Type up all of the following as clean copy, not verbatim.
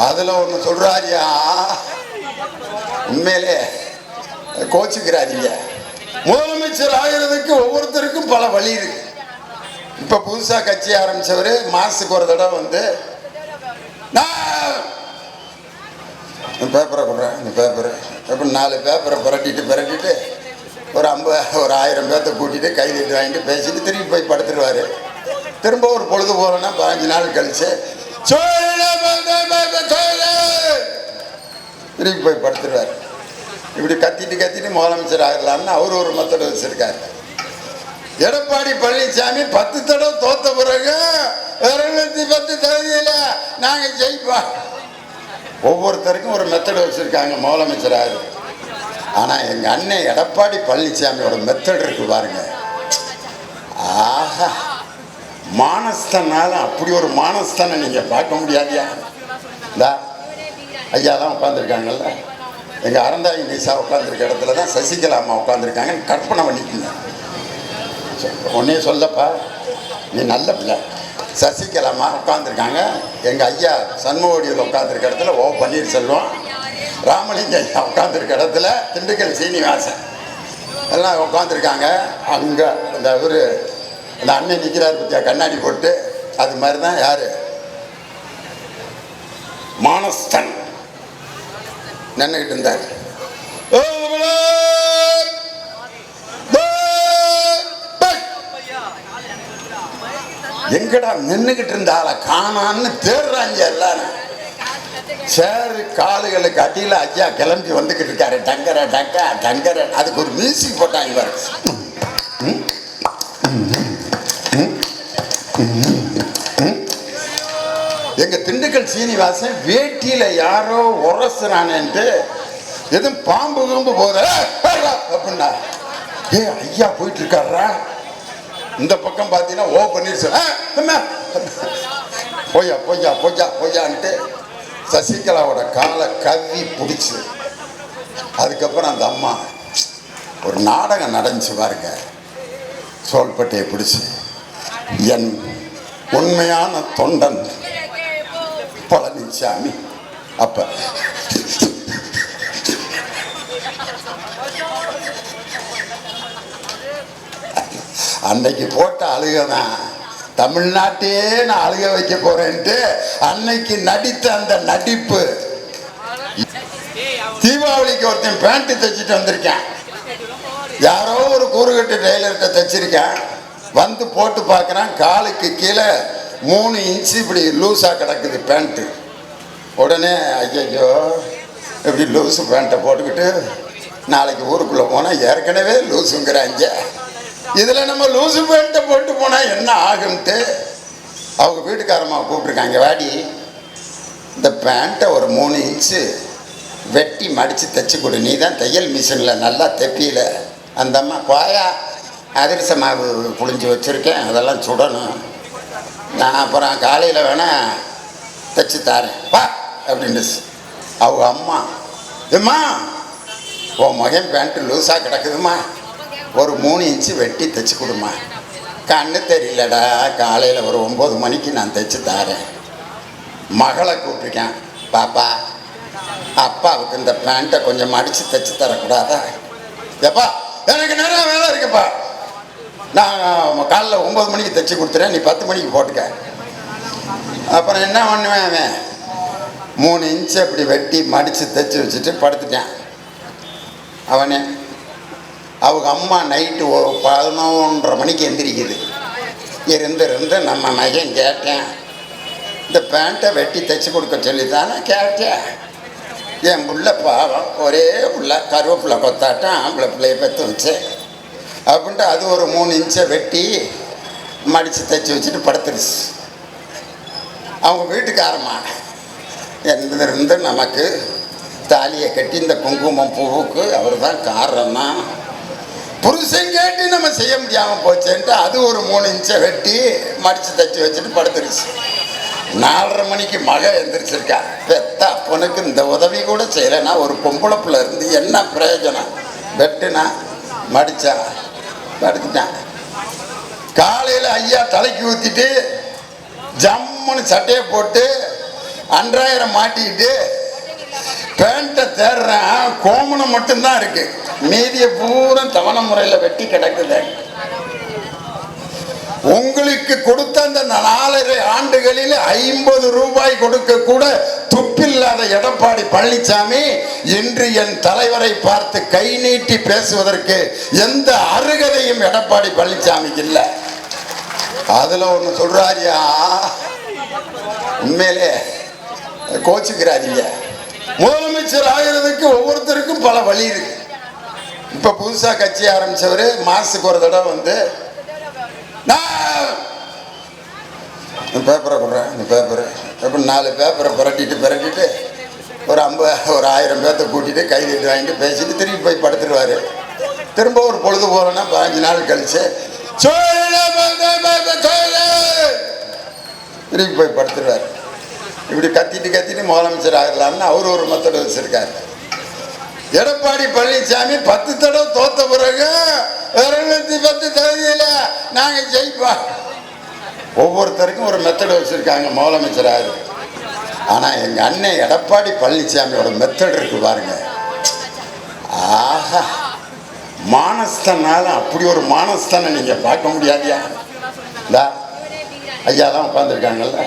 அதுல ஒண்ணு சொல்றாரியா, உண்மையிலே கோச்சுக்கிறாதீங்க. முதலமைச்சர் ஆகிறதுக்கு ஒவ்வொருத்தருக்கும் பல வழி இருக்கு. இப்ப புதுசா கட்சி ஆரம்பிச்சவரு மாசத்துக்கு ஒரு தடவை வந்து பேப்பரை கொடுறேன், இந்த பேப்பரு எப்படி 4 பேப்பரை புரட்டிட்டு ஒரு 1000 பேர்த்த கூட்டிட்டு கைது வாங்கிட்டு பேசிட்டு திரும்பி போய் படுத்துருவாரு. திரும்ப ஒரு பொழுது போறோன்னா 15 நாள் கழிச்சு திரும்பி போய் படுத்துருவாரு. இப்படி கத்திட்டு முதலமைச்சர் ஆகலாம்னு அவரு ஒரு மெத்தட் வச்சிருக்காரு. எடப்பாடி பழனிசாமி 10 தடவை தோத்த பிறகு 210 தொகுதியில நாங்க ஜெயிப்போம். ஒவ்வொருத்தருக்கும் ஒரு மெத்தட் வச்சிருக்காங்க முதலமைச்சர் ஆகுது. ஆனா எங்க அண்ணன் எடப்பாடி பழனிசாமியோட மெத்தட் இருக்கு பாருங்க. ஆஹா, மானஸ்தனால அப்படி ஒரு மானஸ்தானை நீங்க பார்க்க முடியாதியா. ஐயா தான் உட்காந்துருக்காங்கல்ல, எங்க அறந்தாங்கி நிசா உட்காந்துருக்க இடத்துல தான் சசிகலா அம்மா உட்காந்துருக்காங்க. கற்பனை பண்ணிக்கோங்க. ஒன்னே சொல்லப்பா, நீ நல்ல பிள்ளை. சசிகலா அம்மா உட்காந்துருக்காங்க. எங்க ஐயா சண்முகடியில் உட்காந்துருக்க இடத்துல ஓ பன்னீர்செல்வம், ராமலிங்க ஐயா உட்காந்துருக்க இடத்துல திண்டுக்கல் சீனிவாசன் எல்லாம் உட்காந்துருக்காங்க. அங்க இந்த ஒரு அந்த அண்ணன் நிற்கிறார் பத்தியா கண்ணாடி போட்டு, அது மாதிரி தான் யாரு மானஸ்தன் நின்றுகிட்டு இருந்தார். எங்கடா நின்றுகிட்டு இருந்தால காணான்னு தேடுறாங்க எல்லாரும். சேரு காலுகளுக்கு அடியில் ஐயா கிளம்பி வந்துகிட்டு இருக்காரு. டங்கர டக்கா டங்கர, அதுக்கு ஒரு மியூசிக் போட்டாங்க. எங்க திண்டுக்கல் சீனிவாசன் வேட்டியில யாரோ உரசுறானேன்ட்டு எதுவும் பாம்பு கம்பு போத அப்படின்னா, ஏ ஐயா போயிட்டு இருக்காரா. இந்த பக்கம் பார்த்தீங்கன்னா ஓ பன்னீர்செல்வம் பொய்யா பொய்யா பொய்யா பொய்யான்ட்டு சசிகலாவோட காலை கவ்வி பிடிச்சு, அதுக்கப்புறம் அந்த அம்மா ஒரு நாடகம் நடந்துச்சு பாருங்க. சோல்பட்டையை பிடிச்சு, என் உண்மையான தொண்டன் பழனிசாமி. அப்ப அன்னைக்கு போட்ட அழுகதான் தமிழ்நாட்டையே நான் அழுக வைக்க போறேன்ட்டு அன்னைக்கு நடித்த அந்த நடிப்பு. தீபாவளிக்கு ஒருத்தன் பேண்ட் தைச்சிட்டு வந்திருக்கேன். யாரோ ஒரு கூறுகட்டு டெய்லர்கிட்ட தைச்சிருக்கேன். வந்து போட்டு பார்க்குறான், காலுக்கு கீழே 3 இன்ச்சு இப்படி லூஸாக கிடக்குது பேண்ட்டு. உடனே ஐயோ இப்படி லூஸு பேண்ட்டை போட்டுக்கிட்டு நாளைக்கு ஊருக்குள்ளே போனால் ஏற்கனவே லூஸுங்கிறாங்க, இதில் நம்ம லூஸு பேண்ட்டை போட்டு போனால் என்ன ஆகுன்ட்டு அவங்க வீட்டுக்காரம்மா கூப்பிட்ருக்காங்க. வாடி, இந்த பேண்ட்டை ஒரு 3 இன்ச்சு வெட்டி மடித்து தைச்சி கொடு, நீ தான் தையல் மிஷினில் நல்லா தைப்பியில். அந்த அம்மா போயா, அதிரச மாவு புழிஞ்சு வச்சுருக்கேன், அதெல்லாம் சுடணும், நான் அப்புறம் காலையில் வேணால் தைச்சி தாரேன் வா அப்படின்னு. அவங்க அம்மா, ஏம்மா உன் மகன் பேண்ட்டு லூஸாக கிடக்குதுமா, ஒரு 3 இன்ச்சு வெட்டி தைச்சி கொடுமா. கண்ணு தெரியலடா, காலையில் ஒரு 9 மணிக்கு நான் தைச்சி தாரேன். மகளை கூப்பிட்டுருக்கேன், பாப்பா அப்பாவுக்கு இந்த பேண்ட்டை கொஞ்சம் மடித்து தைச்சி தரக்கூடாதா? எப்பா எனக்கு நிறையா வேலை இருக்குப்பா, நான் காலைல 9 மணிக்கு தைச்சி கொடுத்துறேன், நீ 10 மணிக்கு போட்டுக்க. அப்புறம் என்ன பண்ணுவேன், அவன் 3 இன்ச்சு அப்படி வெட்டி மடித்து தைச்சி வச்சுட்டு படுத்துட்டேன். அவனே அவங்க அம்மா நைட்டு 11:30 மணிக்கு எந்திரிக்குது. இருந்து நம்ம மகன் கேட்டேன், இந்த பேண்ட்டை வெட்டி தைச்சி கொடுக்க சொல்லி தானே கேட்டேன். என் புள்ள பாவம், ஒரே புள்ள கருவேப்பிலை கொத்தாட்டம் ஆம்பளை பிள்ளைய பெற்று வச்சேன் அப்படின்ட்டு அது ஒரு 3 இன்ச்சை வெட்டி மடித்து தைச்சி வச்சுட்டு படுத்துருச்சு. அவங்க வீட்டுக்காரம்மா இருந்து நமக்கு தாலியை கட்டி இந்த குங்குமம் பூவுக்கு அவர் தான் காரணம், புருஷன் கேட்டு நம்ம செய்ய முடியாமல் போச்சேன்ட்டு அது ஒரு 3 இன்ச்சை வெட்டி மடித்து தைச்சி வச்சுட்டு படுத்துருச்சு. 4:30 மணிக்கு மக எந்திரிச்சிருக்கா. பெத்த அப்பனுக்கு இந்த உதவி கூட செய்யலைன்னா ஒரு பொம்பளை பிள்ளை இருந்து என்ன பிரயோஜனம்? வெட்டுனா மடிச்சா படுத்துட்டான். காலையில் ஐயா தலைக்கு ஊற்றிட்டு ஜம்முன்னு சட்டையை போட்டு அன்றாயிரம் மாட்டிக்கிட்டு பேண்ட்டை தேடுறேன், கோமணம் மட்டும்தான் இருக்கு, மீதிய பூரா தவணை முறையில் வெட்டி கிடக்குது. உங்களுக்கு கொடுத்த அந்த 4.5 ஆண்டுகளில் 50 ரூபாய் கொடுக்க கூட துப்பில்லாத எடப்பாடி பழனிசாமி இன்று என் தலைவரை பார்த்து கை நீட்டி பேசுவதற்கு எந்த அருகதையும் எடப்பாடி பழனிசாமிக்கு இல்லை. அதுல ஒண்ணு சொல்றாரியா, உண்மையிலே கோச்சுக்கிறாதீங்க. முதலமைச்சர் ஆகிறதுக்கு ஒவ்வொருத்தருக்கும் பல வழி இருக்கு. இப்ப புதுசா கட்சி ஆரம்பிச்சவரு மாசத்துக்கு ஒரு தடவை வந்து பேப்பரை கொடுறேன், இந்த பேப்பரு எப்படி 4 பேப்பரை புரட்டிட்டு ஒரு 1000 பேர்த்த கூட்டிட்டு கை நீட்டு வாங்கிட்டு பேசிட்டு திரும்பி போய் படுத்துருவாரு. திரும்ப ஒரு பொழுது போறோன்னா 15 நாள் கழிச்சு திரும்பி போய் படுத்துருவாரு. இப்படி கத்திட்டு முதலமைச்சர் ஆகலாம்னு அவரு ஒரு மெத்தட் வச்சிருக்காரு. எடப்பாடி பழனிசாமி 10 தடவை தோத்த பிறகு 210 தொகுதியில நாங்க ஜெயிப்போம். ஒவ்வொருத்தருக்கும் ஒரு மெத்தட் வச்சிருக்காங்க முதலமைச்சர் ஆகுது. ஆனா எங்க அண்ணன் எடப்பாடி பழனிசாமியோட மெத்தட் இருக்கு பாருங்க. ஆஹா, மானஸ்தனால அப்படி ஒரு மானஸ்தனை நீங்க பார்க்க முடியாதியா. ஐயா தான் உட்காந்துருக்காங்கல்ல,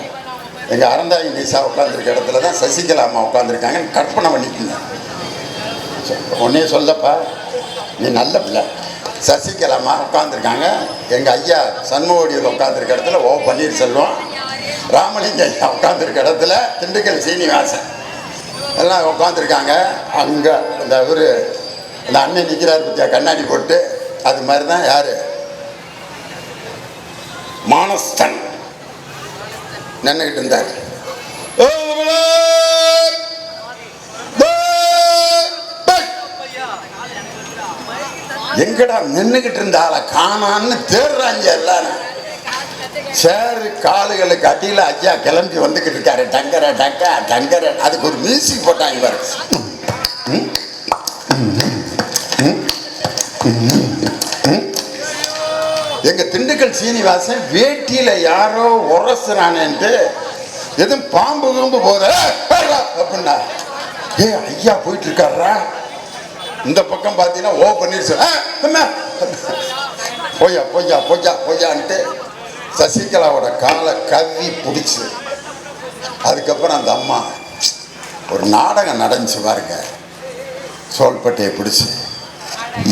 எங்க அறந்தாங்கி நீசா உட்காந்துருக்க இடத்துல தான் சசிகலா அம்மா உட்காந்துருக்காங்க. கற்பனை பண்ணிக்கங்க. உடனே சொல்லப்பா, நீ நல்ல பிள்ளை. சசிகலாமா உட்காந்துருக்காங்க, எங்கள் ஐயா சண்முகடியில் உட்காந்துருக்க இடத்துல ஓ பன்னீர்செல்வம், ராமலிங்க ஐயா உட்காந்துருக்க இடத்துல திண்டுக்கல் சீனிவாசன் எல்லாம் உட்காந்துருக்காங்க. அங்கே அந்த இவர் அந்த அண்ணன் நிற்கிறார் பற்றியா கண்ணாடி போட்டு, அது மாதிரி தான் யார் மானஸ்தன் நின்றுக்கிட்டு இருந்தார். எங்கடா நின்றுகிட்டு இருந்தால காணான்னு தேடுறாங்க எல்லாரும். சேரு காலுகளுக்கு அடியில் ஐயா கிளம்பி வந்துகிட்டு இருக்காரு. டங்கர டக்க டங்கர, அதுக்கு ஒரு மியூசிக் போட்டாங்க பாரு. எங்க திண்டுக்கல் சீனிவாசன் வேட்டியில யாரோ உரசுறானேன்ட்டு எதுவும் பாம்பு கும்பு போத அப்படின்னா, ஏ ஐயா போயிட்டு இருக்காரா. இந்த பக்கம் பார்த்தீங்கன்னா ஓ பன்னீர்செல்வம் பொய்யா பொய்யா பொய்யா பொய்யான்ட்டு சசிகலாவோட காலை கவ்வி பிடிச்சி, அதுக்கப்புறம் அந்த அம்மா ஒரு நாடகம் நடந்துச்சு பாருங்க. சோல்பட்டையை பிடிச்சி,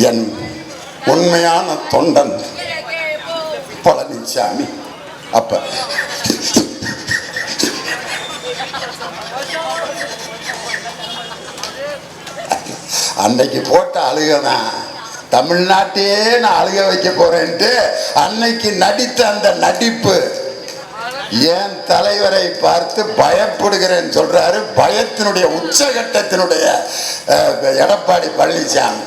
என் உண்மையான தொண்டன் பழனிசாமி. அப்ப அன்னைக்கு போட்ட அழுகதான் தமிழ்நாட்டையே நான் அழுக வைக்க போறேன்ட்டு அன்னைக்கு நடித்த அந்த நடிப்பு. ஏன் தலைவரை பார்த்து பயப்படுகிறேன்னு சொல்றாரு. பயத்தினுடைய உச்சகட்டத்தினுடைய எடப்பாடி பழனிசாமி.